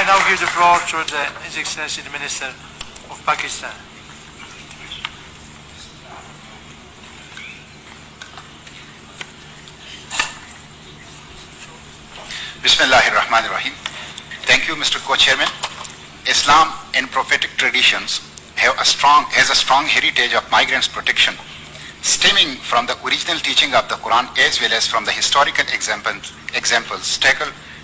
I now give the floor to His Excellency the Minister of Pakistan. Bismillahirrahmanirrahim. Thank you, Mr. Co-Chairman. Islam and prophetic traditions has a strong heritage of migrants' protection, stemming from the original teaching of the Quran as well as from the historical examples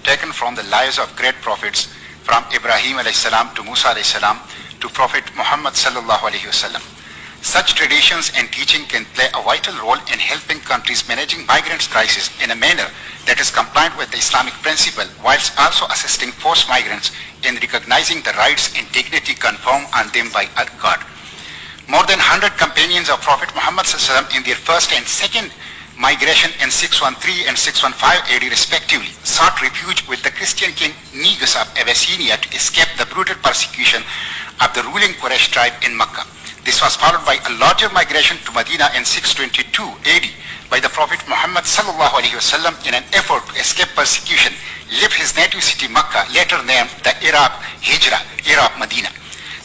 taken from the lives of great prophets from Ibrahim alayhi salam to Musa alayhi salam to Prophet Muhammad sallallahu alayhi wasallam. Such traditions and teaching can play a vital role in helping countries managing migrants' crisis in a manner that is compliant with the Islamic principle, whilst also assisting forced migrants in recognizing the rights and dignity conferred on them by God. More than 100 companions of Prophet Muhammad sallallahu alaihi wasallam in their first and second migration in 613 and 615 AD respectively sought refuge with the Christian king Negus of Abyssinia to escape the brutal persecution of the ruling Quraysh tribe in Makkah. This was followed by a larger migration to Medina in 622 AD by the Prophet Muhammad sallallahu alaihi wasallam in an effort to escape persecution, left his native city Makkah, later named the Arab Hijra, Arab Medina.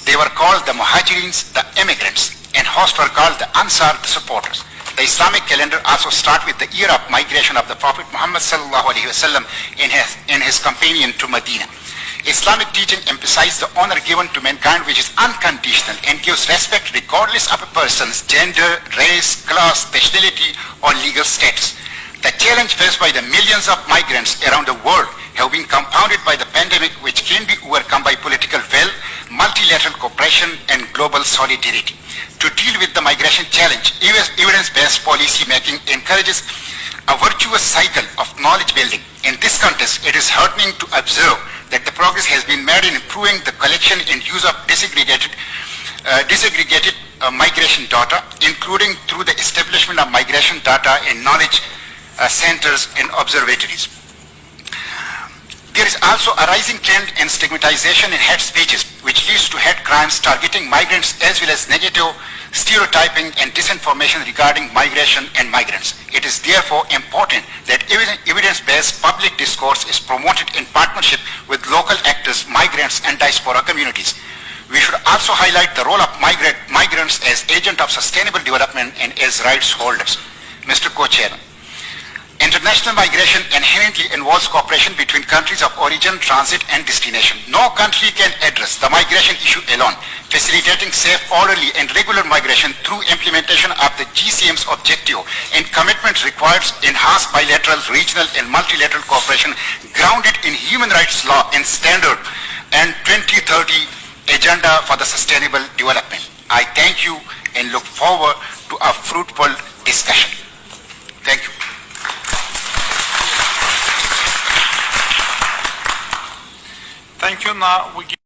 They were called the Muhajirins, the immigrants, and hosts were called the Ansar, the supporters. The Islamic calendar also starts with the year of migration of the Prophet Muhammad sallallahu alaihi wasallam in his companion to Medina. Islamic teaching emphasizes the honor given to mankind, which is unconditional and gives respect regardless of a person's gender, race, class, nationality, or legal status. The challenge faced by the millions of migrants around the world have been compounded by the pandemic, which can be overcome by political will, multilateral cooperation, and global solidarity. To deal with the migration challenge, evidence-based policy making encourages a virtuous cycle of knowledge building. In this context, it is heartening to observe that the progress has been made in improving the collection and use of disaggregated migration data, including through the establishment of migration data and knowledge centers and observatories. There is also a rising trend in stigmatization and hate speeches, which leads to hate crimes targeting migrants as well as negative stereotyping and disinformation regarding migration and migrants. It is therefore important that evidence-based public discourse is promoted in partnership with local actors, migrants, and diaspora communities. We should also highlight the role of migrants as agents of sustainable development and as rights holders. Mr. Co-Chairman, international migration inherently involves cooperation between countries of origin, transit, and destination. No country can address the migration issue alone. Facilitating safe, orderly, and regular migration through implementation of the GCM's objective and commitment requires enhanced bilateral, regional, and multilateral cooperation grounded in human rights law and standard and 2030 agenda for the sustainable development. I thank you and look forward to a fruitful discussion. Thank you. Thank you. Now we give